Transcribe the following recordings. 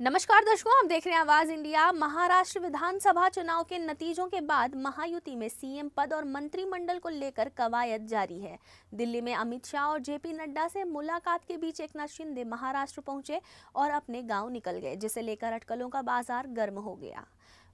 नमस्कार दर्शकों, आप देख रहे हैं आवाज इंडिया। महाराष्ट्र विधानसभा चुनाव के नतीजों के बाद महायुति में सीएम पद और मंत्रिमंडल को लेकर कवायद जारी है। दिल्ली में अमित शाह और जेपी नड्डा से मुलाकात के बीच एकनाथ शिंदे महाराष्ट्र पहुंचे और अपने गांव निकल गए, जिसे लेकर अटकलों का बाजार गर्म हो गया।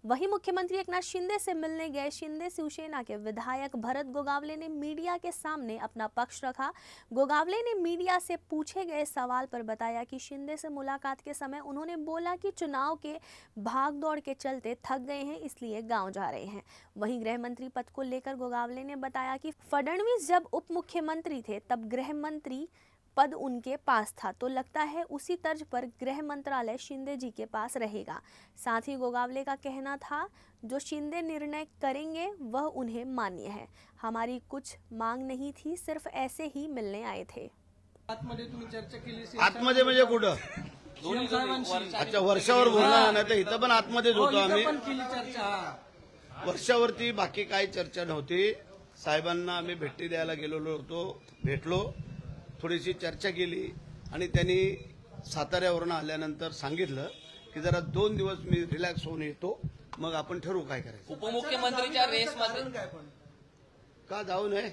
वहीं मुख्यमंत्री एकनाथ शिंदे से मिलने गए शिंदे शिवसेना के विधायक भरत गोगावले ने मीडिया के सामने अपना पक्ष रखा। गोगावले ने मीडिया से पूछे गए सवाल पर बताया कि शिंदे से मुलाकात के समय उन्होंने बोला कि चुनाव के भागदौड़ के चलते थक गए हैं, इसलिए गांव जा रहे हैं। वहीं गृह मंत्री पद को लेकर गोगावले ने बताया कि फडणवीस जब उप मुख्यमंत्री थे तब गृह मंत्री पद उनके पास था, तो लगता है उसी तर्ज पर गृह मंत्रालय शिंदे जी के पास रहेगा। साथ ही गोगावले का कहना था जो शिंदे निर्णय करेंगे वह उन्हें मान्य है। हमारी कुछ मांग नहीं थी, सिर्फ ऐसे ही मिलने आए थे। आतमध्ये तुम्ही चर्चा केली? आतमध्ये म्हणजे कुठं? अच्छा, वर्षावर बोलणार नाही तर इथं पण आतमध्येच होतो आम्ही। वर्षावरती बाकी काही चर्चा नव्हती। साहेबांना आम्ही भेटी द्यायला गेलेलो होतो, भेटलो, थोडीशी चर्चा केली आणि त्यांनी साताऱ्यावरून आल्यानंतर सांगितलं की जरा 2 दिवस मी रिलॅक्स होऊन येतो, मग आपण ठरवू काय करायचं। उपमुख्यमंत्रीच्या रेसमध्ये का जाऊ नये?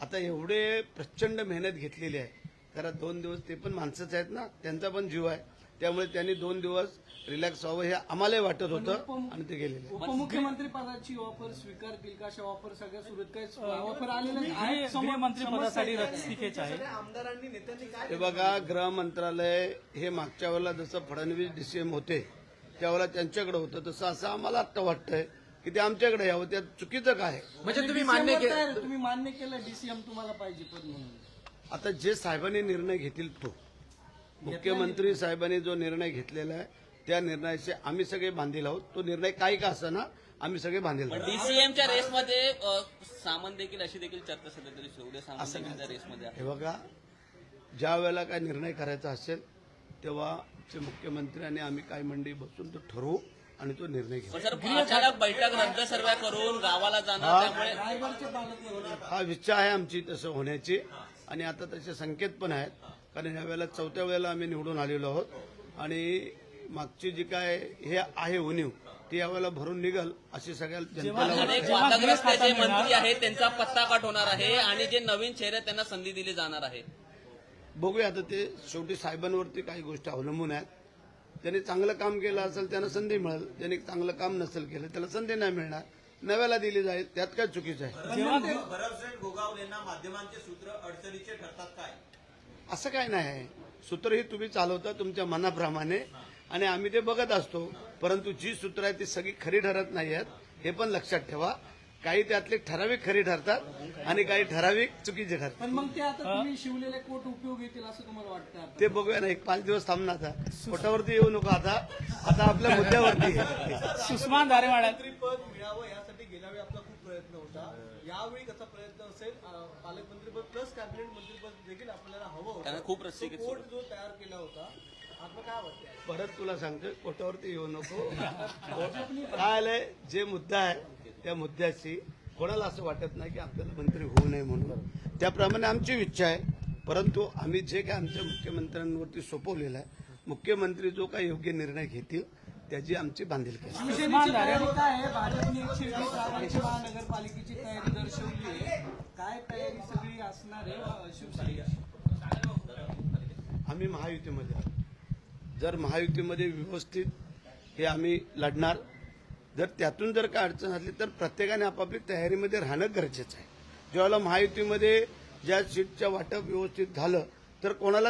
आता एवढे प्रचंड मेहनत घेतलेली आहे, जरा 2 दिवस ते पण माणसंच आहेत ना, त्यांचा पण जीव आहे, त्यामुळे त्यांनी 2 दिवस रिलॅक्स व्हावं हे आम्हालाही वाटत होतं आणि ते गेलेले। उपमुख्यमंत्री पदाची ऑफर स्वीकारतील का? अशा ऑफर सगळ्या सुरत काही ऑफर आलेल्या आहेत? मंत्री पदासाठी रस्तिकेच आहे। आमदारांनी नेत्यांनी काय हे बघा, गृह मंत्रालय हे मागच्या वेळेला जसं फडणवीस डीसीएम होते त्यावेळेला त्यांच्याकडे होतं, तसं असं आम्हाला आता वाटतंय की ते आमच्याकडे यावं। त्यात चुकीचं काय? म्हणजे तुम्ही मान्य केलं डीसीएम तुम्हाला पाहिजे पद म्हणून? आता जे साहेबांनी निर्णय घेतील तो, मुख्यमंत्री साहेबांनी जो निर्णय घेतलेला आहे त्या निर्णयाचे आम्ही सगळे बांधील आहोत। तो निर्णय काही का असताना आम्ही सगळे बांधील आहोत। डीसीएमच्या रेसमध्ये सामंत देखील अशी देखील चर्चा सध्या तरी सुरू आहे। सामंत रेसमध्ये हे बघा, ज्या वेळेला काय निर्णय करायचा असेल तेव्हा मुख्यमंत्री आणि आम्ही काही मंडळी बसून तो ठरवू आणि तो निर्णय घेऊ। सर, अचानक बैठक रद्द सर्व करून गावाला जाणार, त्यामुळे हा इच्छा आहे आमची तसं होण्याची आणि आता तसे संकेत पण आहेत, कारण या वेळेला 4थ्या वेळेला आम्ही निवडून आलेलो आहोत आणि मागची जी काय हे आहे उणीव ती यावेळेला भरून निघल अशी सगळ्या जनतेला अनेक वादग्रस्त जे मंत्री आहेत त्यांचा पत्ता काट होणार आहे आणि जे नवीन चेहरे त्यांना संधी दिली जाणार आहे। बघूया, आता ते शेवटी साहेबांवरती काही गोष्टी अवलंबून आहेत। त्यांनी चांगलं काम केलं असेल त्यांना संधी मिळेल, त्यांनी चांगलं काम नसेल केलं त्याला संधी नाही मिळणार, नव्याला दिली जाईल, त्यात काय चुकीचं आहे? भरत गोगावलेंना माध्यमांचे सूत्र अडचणीचे ठरतात काय? असं काय नाही, सूत्र ही तुम्ही चालवता तुमच्या मनाप्रमाणे आणि आम्ही ते बघत असतो, परंतु जी सूत्र आहेत ती सगळी खरी ठरत नाही आहेत, हे पण लक्षात ठेवा। काही त्यातले ठराविक खरी ठरतात आणि काही ठराविक चुकीचे ठरतात। पण मग ते आता तुम्ही शिवलेले कोट उपयोग येतील असं तुम्हाला वाटतं? ते बघूया ना, 1-5 दिवस थांबणार, आता कोटावरती येऊ नका, आता आपल्या मुद्द्यावरती सुषमा दारेवाडा पद मिळावं यासाठी गेल्या वेळी आपला खूप प्रयत्न होता, यावेळी कसा प्रयत्न असेल? पालकमंत्रीपद प्लस कॅबिनेट मंत्रीपद देखील आपल्याला हवं होतं, खूप रस्तिकेत कोट जो तयार केला होता, आता काय वाटतं? परत तुला सांगतोय, कोटावरती येऊ नको। काय आलंय, जे मुद्दा आहे त्या मुद्द्याची कोणाला असं वाटत नाही की आपल्याला मंत्री होऊ नये म्हणून, त्याप्रमाणे आमची इच्छा आहे, परंतु आम्ही जे काय आमच्या मुख्यमंत्र्यांवरती सोपवलेलं आहे, मुख्यमंत्री जो काही योग्य निर्णय घेतील त्याची आमची बांधिलकी आहे। भाजपने 120 जागांची महानगरपालिकेची तयारी दर्शवली आहे, काय तयारी सगळी असणार आहे शिवसेनेची? आम्ही महायुतीमध्ये आहोत, जर महायुतीमध्ये व्यवस्थित हे आम्ही लढणार, जर त्यातून जर काय अडचण असली तर प्रत्येकाने आपापली तयारीमध्ये राहणं गरजेचं आहे। ज्यावेळेला महायुतीमध्ये ज्या सीटचं वाटप व्यवस्थित झालं तर कोणाला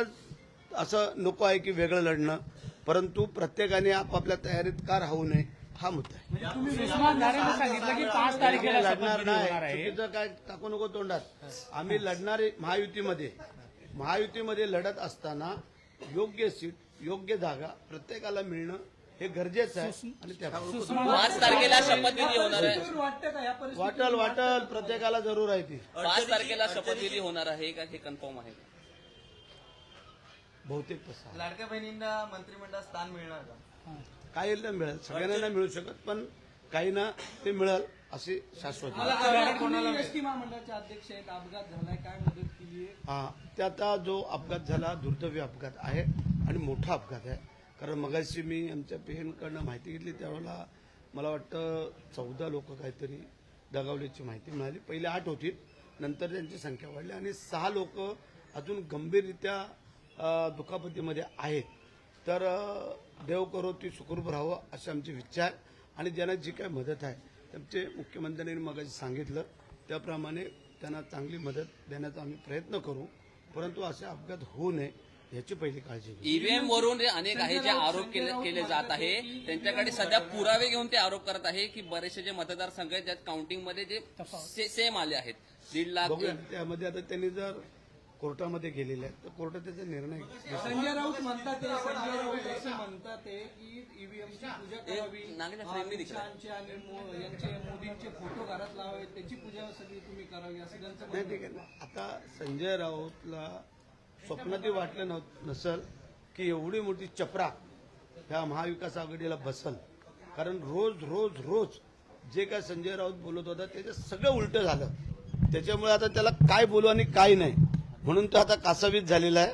असं नको आहे की वेगळं लढणं, परंतु प्रत्येकाने आपापल्या तयारीत का राहू नये हा मुद्दा आहे। सांगितलं की 5 तारखेला लढणार नाही, चुकीचं काय टाकू नको तोंडात। आम्ही लढणारे महायुतीमध्ये लढत असताना योग्य सीट, योग्य जागा प्रत्येकाला मिळणं हे गरजेचं आहे आणि त्या 5 तारखेला शपथविधी होणार आहे। वाटल प्रत्येकाला जरूर आहे ती। 5 तारखेला शपथविधी होणार आहे का, हे कन्फर्म आहे? बहुतेक तसं लाडक्या बहिणींना मंत्रिमंडळात स्थान मिळणार का? काही ना मिळेल, सगळ्यांना नाही मिळू शकत, पण काही ना ते मिळेल अशी शाश्वत एसटी महामंडळाचे अध्यक्ष आहेत, अपघात झालाय, काय मदत केली आहे? हा, ते आता जो अपघात झाला दुर्दैवी अपघात आहे आणि मोठा अपघात आहे, कारण मगाशी मी आमच्या पेहनकडनं माहिती घेतली त्यावेळेला मला वाटतं 14 लोक काहीतरी दगावल्याची माहिती मिळाली. पहिले 8 होती, नंतर त्यांची संख्या वाढली आणि 6 लोक अजून गंभीररित्या दुखापतीमध्ये आहेत. तर देव करो ती सुखरूप राहावं अशी आमची इच्छा आहे आणि ज्यांना जी काही मदत आहे त्यांचे मुख्यमंत्र्यांनी मगाशी सांगितलं त्याप्रमाणे त्यांना चांगली मदत देण्याचा आम्ही प्रयत्न करू, परंतु असे अपघात होऊ नये याची पहिली काळजी घेऊ. ईव्हीएम वरून जे अनेक आहे जे आरोप केले जात आहे त्यांच्याकडे सध्या पुरावे घेऊन ते आरोप करत आहे की बरेचसे जे मतदारसंघ आहेत ज्यात काउंटिंगमध्ये जे सेम आले आहेत 1.5 लाख. बघूया त्यामध्ये आता त्यांनी जर कोर्टामध्ये गेलेले आहेत तर कोर्टात त्याचा निर्णय घेईल. संजय राऊत म्हणतात असं म्हणतात की ईव्हीएमची पूजा करावी, नागेश फ्रेमनी दिसला. शांचे आणि यांचे मोदींचे फोटो घरात लावावे, त्याची पूजा सगळी तुम्ही करावी असं त्यांचं नाही ठीक आहे ना. आता संजय राऊतला स्वप्नातही वाटलं नसल की एवढी मोठी चपरा ह्या महाविकास आघाडीला बसल. कारण रोज रोज रोज जे काय संजय राऊत बोलत होता त्याचं सगळं उलटं झालं. त्याच्यामुळे आता त्याला काय बोलू आणि काय नाही म्हणून तो आता कासावीस झालेला आहे.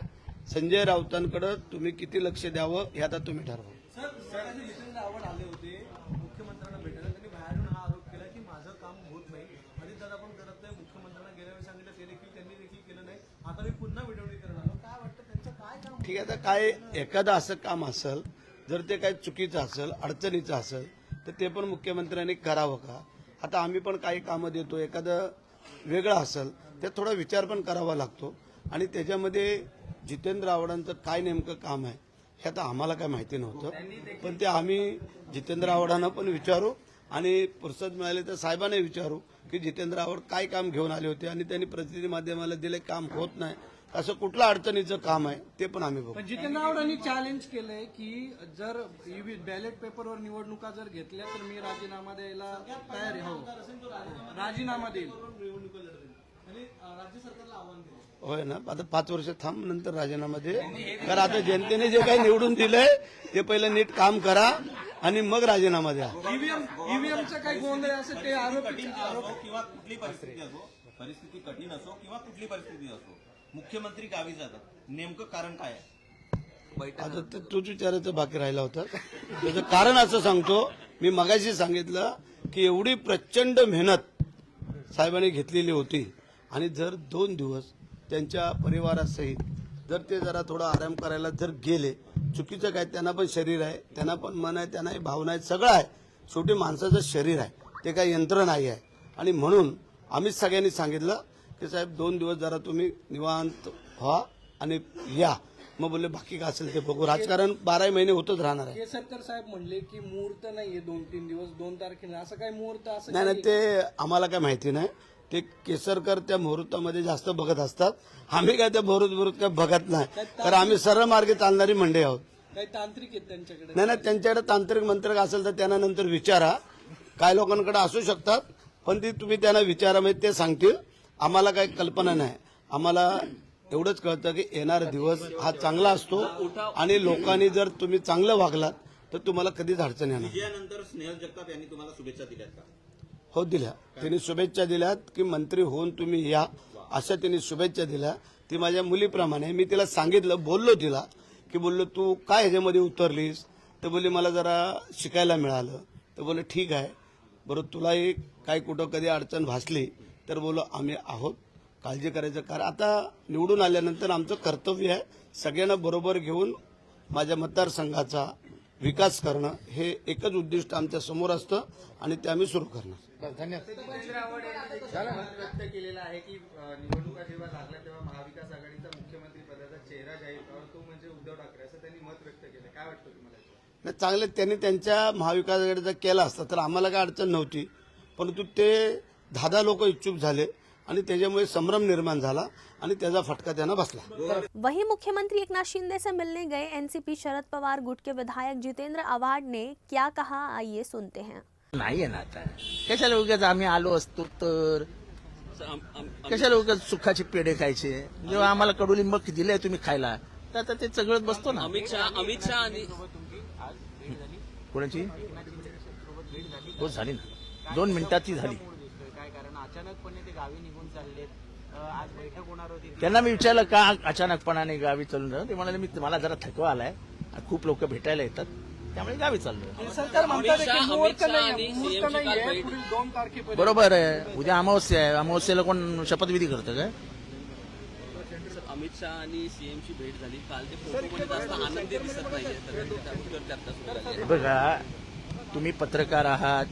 संजय राऊतांकडे तुम्ही किती लक्ष द्यावं हे आता तुम्ही ठरवा. सर जितेंद्र आव्हाड आले होते मुख्यमंत्र्यांना भेटायला, त्यांनी बाहेरून हा आरोप केला की माझं काम होत नाही, अजितदादा पण करत नाही, मुख्यमंत्र्यांना गेल्या वेळी सांगितलं त्यांनी देखील केलं नाही, आता मी पुन्हा विनवणी करणार. काय वाटतं त्यांचं काय काम? ठीक आहे, आता काय एखादं असं काम असेल जर ते काही चुकीचं असेल अडचणीचं असेल तर ते पण मुख्यमंत्र्यांनी करावं का? आता आम्ही पण काही कामं देतो, एखादं वेगळं असेल त्यात थोडा विचार पण करावा लागतो आणि त्याच्यामध्ये जितेंद्र आव्हाडांचं काय नेमकं काम आहे हे आता आम्हाला काय माहिती नव्हतं, पण ते आम्ही जितेंद्र आव्हाडांना पण विचारू आणि फुरसत मिळाली तर साहेबांना विचारू की जितेंद्र आव्हाड काय काम घेऊन आले होते आणि त्यांनी प्रतिनिधी माध्यमाला दिले काम होत नाही असं कुठलं अडचणीचं काम आहे ते पण आम्ही बघू. पण जितेंद्र आव्हाडांनी चॅलेंज केलंय की जर बॅलेट पेपरवर निवडणुका जर घेतल्या तर मी राजीनामा द्यायला तयार आहे. हो, राजीनामा देईल आणि राज्य सरकारला आव्हान दिलं. होय ना, आता 5 वर्ष थांब नंतर राजीनामा दे. कारण आता जनतेने जे काही निवडून दिलंय ते पहिलं नीट काम करा आणि मग राजीनामा द्या. ईव्हीएमचा काही गोंधळ असं ते आरोप किंवा कुठली परिस्थिती असो, परिस्थिती कठीण असो किंवा कुठली परिस्थिती असो, मुख्यमंत्री गावी जातात, नेमकं कारण काय आहे? आता ते तूच विचारायचं बाकी राहिला होता. त्याचं कारण असं सांगतो, मी मगाशी सांगितलं की एवढी प्रचंड मेहनत साहेबांनी घेतलेली होती आणि जर 2 दिवस त्यांच्या परिवारासहित जर ते जरा थोडा आराम करायला जर गेले, चुकीचं काय, त्यांना पण शरीर आहे, त्यांना पण मन आहे, त्यांनाही भावना आहेत, सगळं आहे. शेवटी माणसाचं शरीर आहे, ते काही यंत्र नाही आहे. आणि म्हणून आम्ही सगळ्यांनी सांगितलं की साहेब 2 दिवस जरा तुम्ही निवांत व्हा आणि या. मग बोलले बाकी काय असेल ते बघू, राजकारण 12 महिने होतच राहणार आहे. केसरकर साहेब म्हणले की मुहूर्त नाहीये 2-3 दिवस, 2 तारखेला असं काय मुहूर्त असं नाही नाही, ते आम्हाला काय माहिती नाही. ते केसरकर त्या मुहूर्तामध्ये जास्त बघत असतात, आम्ही काय त्या मुहूर्त काय बघत नाही. तर आम्ही सरळ मार्गे चालणारी मंडळी आहोत. काही तांत्रिक आहेत त्यांच्याकडे. नाही नाही, त्यांच्याकडे तांत्रिक मंत्रक असेल तर त्यांना नंतर विचारा. काय लोकांकडे असू शकतात, पण ती तुम्ही त्यांना विचारा, म्हणजे ते सांगतील. आम्हाला काही कल्पना नाही. आम्हाला एवढंच कळतं की येणारा दिवस हा चांगला असतो आणि लोकांनी जर तुम्ही चांगलं वागलात तर तुम्हाला कधीच अडचण येणार. विजयानंतर स्नेहल जगताप यांनी तुम्हाला शुभेच्छा दिल्यात का? हो दिल्या, त्यांनी शुभेच्छा दिल्यात की मंत्री होऊन तुम्ही या, अशा त्यांनी शुभेच्छा दिल्या. ती माझ्या मुलीप्रमाणे. मी तिला सांगितलं, बोललो तिला की बोललो तू काय ह्याच्यामध्ये उतरलीस, तर बोलली मला जरा शिकायला मिळालं. तर बोलले ठीक आहे, बरोबर तुलाही काय कुठं कधी अडचण भासली तर बोलो आम्ही आहोत, काळजी करायचं. कारण आता निवडून आल्यानंतर आमचं कर्तव्य आहे सगळ्यांना बरोबर घेऊन माझ्या मतदारसंघाचा विकास करणं, हे एकच उद्दिष्ट आमच्या समोर असतं आणि ते आम्ही सुरू करणार. धन्यवाद. मत व्यक्त केलेलं आहे की निवडणुका जेव्हा लागल्या तेव्हा महाविकास आघाडीचा मुख्यमंत्री पदाचा चेहरा जाहीर व्हावा, तो म्हणजे उद्धव ठाकरे, असं त्यांनी मत व्यक्त केलं. काय वाटतं तुम्हाला? नाही, चांगलं त्यांनी त्यांच्या महाविकास आघाडीचा केला असता तर आम्हाला काय अडचण नव्हती, परंतु ते 10 लोक इच्छुक झाले आणि त्याच्यामुळे संभ्रम निर्माण झाला आणि त्याचा फटका त्यांना बसला. वहीं मुख्यमंत्री एकनाथ शिंदे से मिलने गए एनसीपी शरद पवार गुट के विधायक जितेंद्र आव्हाड ने क्या कहा, आइए सुनते हैं. नाही ना आता कशाला उगाच आम्ही आलो असतो तर कशाला उगाच सुखाचे पेढे खायचे, जेव्हा आम्हाला कडुलिंब दिले तुम्ही खायला तर आता ते सगळं बसतो ना. अमित शहा आणि कोणाची हो झाली ना, 2 मिनिटात झाली. काय कारण अचानकपणे ते गावी निघून चाललेत, आज बैठक होणार होती. त्यांना मी विचारलं का अचानकपणाने गावी चालून झालं, ते म्हणाले मी मला जरा थकवा आलाय खूप लोक भेटायला येतात, त्यामुळे गावी चाललोय. अमित शहा आणि सीएमची काल भेट. बरोबर आहे, उद्या अमावस्या आहे, अमावस्येला कोण शपथविधी करतं काय? अमित शहा आणि सीएमची भेट झाली काल. ते फोटोमध्ये जास्त आनंदी दिसत नाहीये, तर त्याबद्दल चर्चा सुरू झाली आहे. बघा, तुम्ही पत्रकार आहात,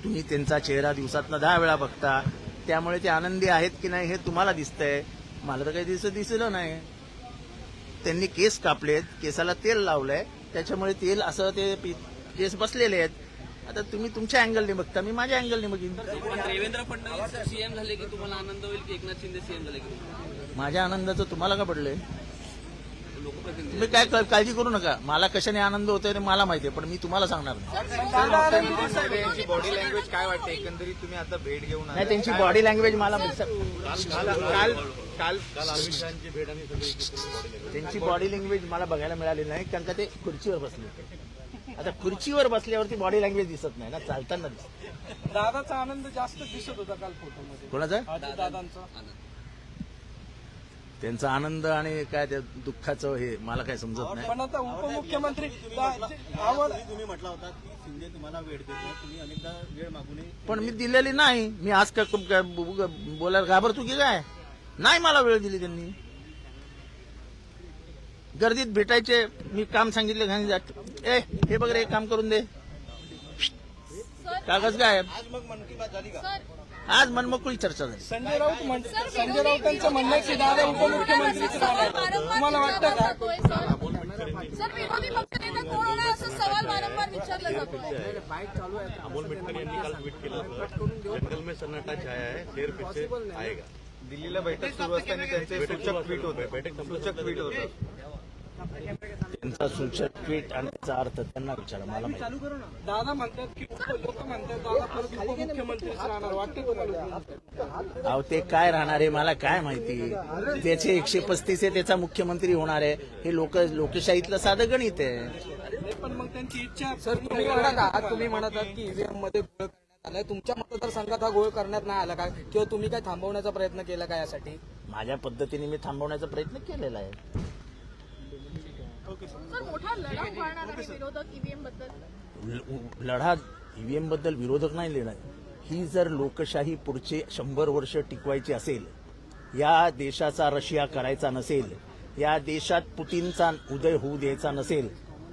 तुम्ही त्यांचा चेहरा दिवसातनं 10 वेळा बघता, त्यामुळे ते आनंदी आहेत की नाही हे तुम्हाला दिसतंय, मला तर काही दिसलं नाही. त्यांनी केस कापलेत, केसाला तेल लावलंय, त्याच्यामुळे तेल असं ते केस बसलेले आहेत. आता तुम्ही तुमच्या अँगलने बघता, मी माझ्या अँगलने बघीन. पण देवेंद्र फडणवीस सीएम झाले की तुम्हाला आनंद होईल की एकनाथ शिंदे सीएम झाले की माझ्या आनंदाचं तुम्हाला का पडलंय? लोकप्रतिनिधी? तुम्ही काय काळजी करू नका, मला कशाने आनंद होतोय ते मला माहितीये, पण मी तुम्हाला सांगणार नाही. यांची बॉडी लँग्वेज काय वाटते एकंदरीत? तुम्ही आता भेट घेऊन आला. नाही, त्यांची बॉडी लँग्वेज मला त्यांची बॉडी लँग्वेज मला बघायला मिळाली नाही, कारण का ते खुर्चीवर बसले होते. आता खुर्चीवर बसल्यावरती बॉडी लँग्वेज दिसत नाही ना, चालताना दिसत. दादाचा आनंद जास्त दिसत होता काल फोटोमध्ये. कोणाचा? दादांचा. त्यांचा आनंद आणि काय त्या दुःखाचं हे मला काय समजत नाही. पण आता उपमुख्यमंत्री तुम्ही म्हटला होता की शिंदे तुम्हाला वेळ देतो, तुम्ही अनेकदा वेळ मागून पण मी दिलेली नाही. मी आज काय बोलायला घाबरतो की काय? नाही मला वेळ दिली त्यांनी. गर्दीत भेटायचे, मी काम सांगितलं, हे बघ रे काम करून दे, कागज काय? आज मग मन की बात झाली का? आज मनमोकळी चर्चा झाली. संजय राऊतांचं म्हणणं आहे की दादा उपमुख्यमंत्रीच राहणार. तुम्हाला वाटतं का? सर, विरोधी पक्षनेता कोण होणार असा सवाल वारंवार विचारला जातोय. अमोल मिटकर यांनी काल ट्विट केलं होतं, जंगल में सन्नाटा छाया है, शेर फिर से आएगा. दिल्लीला बैठक सुरू असताना त्यांचे सूचक ट्विट होतं. त्यांचा सूचक ट्विट आणि त्याचा अर्थ त्यांना विचारा, मला माहिती. दादा म्हणतात की लोक म्हणतात दादा परत उपमुख्यमंत्रीच राहणार. वाटतं तुम्हाला? अहो, ते काय राहणार आहे मला काय माहिती. त्याचे 135 आहे, त्याचा मुख्यमंत्री होणार आहे, हे लोकशाहीतलं साधं गणित आहे. पण मग त्यांची इच्छा. सर, तुम्ही म्हणत आहात की ईव्हीएम मध्ये गोळ करण्यात आलाय. तुमच्या मतदारसंघात हा गोळ करण्यात नाही आला का, किंवा तुम्ही काय थांबवण्याचा प्रयत्न केला का यासाठी? माझ्या पद्धतीने मी थांबवण्याचा प्रयत्न केलेला आहे. सर, मोठा लढा उभारणार आहे विरोधक ईव्हीएम बद्दल. लढा ईव्हीएम बद्दल विरोधक नाही लढणार. ही जर लोकशाही पुढचे 100 वर्ष टिकवायची असेल, या देशाचा रशिया करायचा नसेल, या देशात पुतीनचा उदय होऊ द्यायचा नसेल,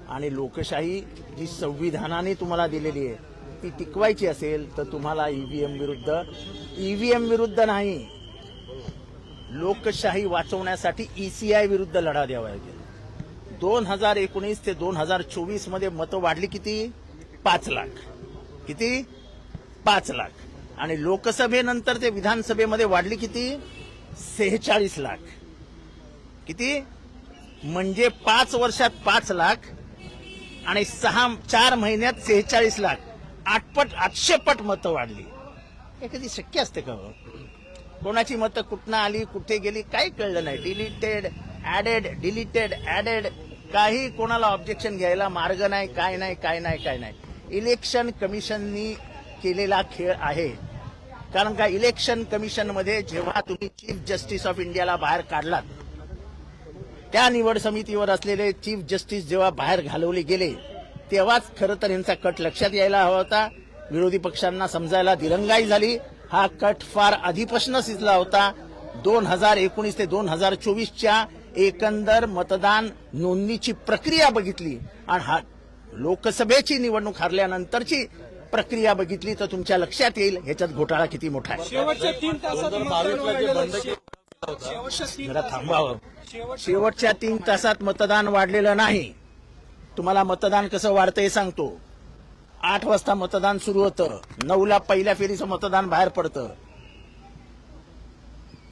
आणि लोकशाही जी संविधानाने तुम्हाला दिलेली आहे ती टिकवायची असेल, तर तुम्हाला ईव्हीएम विरुद्ध नाही, लोकशाही वाचवण्यासाठी ECI विरुद्ध लढा द्यावा लागेल. 2019 ते 2024 मध्ये मतं वाढली किती? 5 लाख. किती? 5 लाख. आणि लोकसभेनंतर ते विधानसभेमध्ये वाढली किती? 46 लाख. किती? म्हणजे 5 वर्षात 5 लाख आणि 4 महिन्यात 46 लाख. 800 पट मतं वाढली. हे कधी शक्य असते का? कोणाची मतं कुठनं आली, कुठे गेली, काही कळलं नाही. डिलीटेड, ऍडेड, काही कोणाला ऑब्जेक्शन घ्यायला मार्ग नाही, काय नाही. इलेक्शन कमिशननी केलेला खेळ आहे. कारण का, इलेक्शन कमिशनमध्ये जेव्हा तुम्ही चीफ जस्टिस ऑफ इंडियाला बाहेर काढलात, त्या निवड समितीवर असलेले चीफ जस्टिस जेव्हा बाहेर घालवले गेले, तेव्हाच खरं तर यांचा कट लक्षात यायला हवा होता. विरोधी पक्षांना समजायला दिरंगाई झाली. हा कट फार आधीपासून शिजला होता. 2019 ते 2024च्या एकंदर मतदान नोंदणीची प्रक्रिया बघितली आणि हा लोकसभेची निवडणूक हरल्यानंतरची प्रक्रिया बघितली तर तुमच्या लक्षात येईल ह्याच्यात घोटाळा किती मोठा आहे. शेवटच्या 3 जरा थांबावं. शेवटच्या 3 तासात मतदान वाढलेलं नाही. तुम्हाला मतदान कसं वाढतं हे सांगतो. 8 वाजता मतदान सुरू होतं, 9ला पहिल्या फेरीचं मतदान बाहेर पडतं,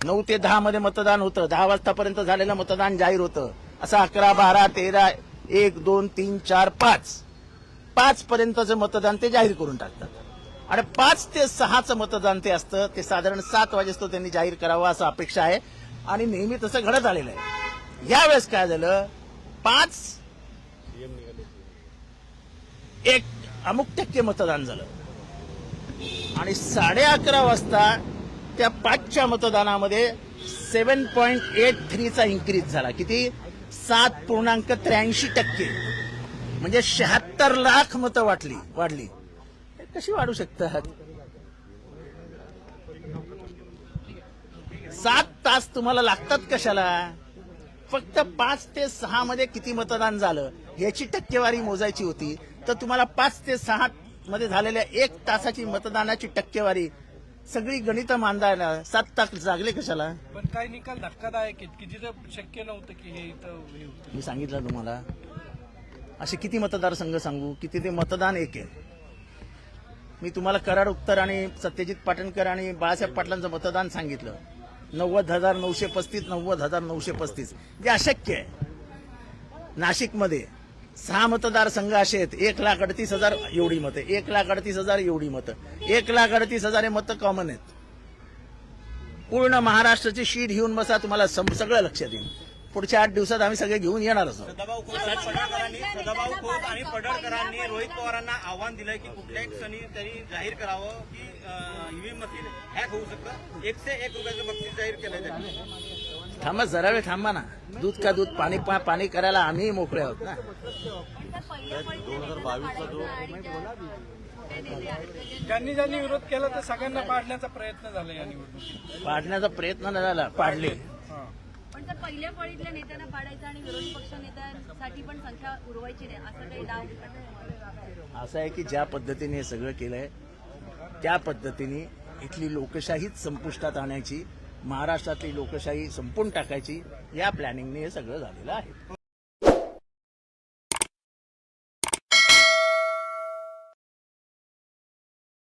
9 ते 10 मध्ये मतदान होतं, 10 वाजतापर्यंत झालेलं मतदान जाहीर होतं. असं 11, 12, 13, 1, 2, 3, 4, 5 पर्यंतचं मतदान ते जाहीर करून टाकतात. आणि 5 ते 6चं मतदान ते असतं, ते साधारण 7 वाजेस्तो त्यांनी जाहीर करावं असं अपेक्षा आहे आणि नेहमी तसं घडत आलेलं आहे. यावेळेस काय झालं, 1 अमुक टक्के मतदान झालं आणि 11:30 वाजता त्या 5च्या मतदानामध्ये 7.83चा इन्क्रीज झाला. किती? 7.83%. म्हणजे 76 लाख मतं वाढली. हे कशी वाढू शकतात? 7 तास तुम्हाला लागतात कशाला? फक्त 5 ते 6 मध्ये किती मतदान झालं याची टक्केवारी मोजायची होती, तर तुम्हाला 5 ते 6 मध्ये झालेल्या 1 तासाची मतदानाची टक्केवारी सगळी गणितं मांडायला 7 तास लागले कशाला? पण काही निकाल धक्कादायक आहेत की जिथं शक्य नव्हतं की हे इथं हे होतं. मी सांगितलं तुम्हाला. असे किती मतदारसंघ सांगू की तिथे मतदान एक आहे? मी तुम्हाला कराड उत्तर आणि सत्यजित पाटणकर आणि बाळासाहेब पाटलांचं मतदान सांगितलं. 90,935, 90,935 जे अशक्य आहे. नाशिकमध्ये 6 मतदारसंघ असे आहेत, 1,38,000 एवढी मतं, 1,38,000 एवढी मतं, 1,38,000 हे मतं कॉमन आहेत. पूर्ण महाराष्ट्राची शीट घेऊन बसा, तुम्हाला सगळं लक्षात येईल. पुढच्या 8 दिवसात आम्ही सगळे घेऊन येणारच आहोत. सदाभाऊ खोत आणि पडळकरांनी रोहित पवारांना आव्हान दिलंय की कुठल्याही क्षणी त्यांनी जाहीर करावं की ईव्हीएम मशीन हॅक होऊ शकतं. 101 रुपयाचं बक्षीस जाहीर केलंय त्यांनी. थांबा, जरा वेळ थांबा ना. दूध का दूध, पाणी करायला आम्ही मोकळे आहोत ना. 2022चा जो ज्यांनी विरोध केला तर सगळ्यांना पाडण्याचा प्रयत्न झाला या निवडणुकीत. पाडण्याचा प्रयत्न झाला, पाडले. पण जर पहिल्या फळीतल्या नेत्यांना पाडायचं आणि विरोधी पक्ष नेत्यांसाठी पण संख्या उरवायची नाही असं काही डाव. असं आहे की ज्या पद्धतीने हे सगळं केलंय त्या पद्धतीने इथली लोकशाहीच संपुष्टात आणायची, महाराष्ट्रातली लोकशाही संपून टाकायची, या प्लॅनिंगने हे सगळं झालेलं आहे.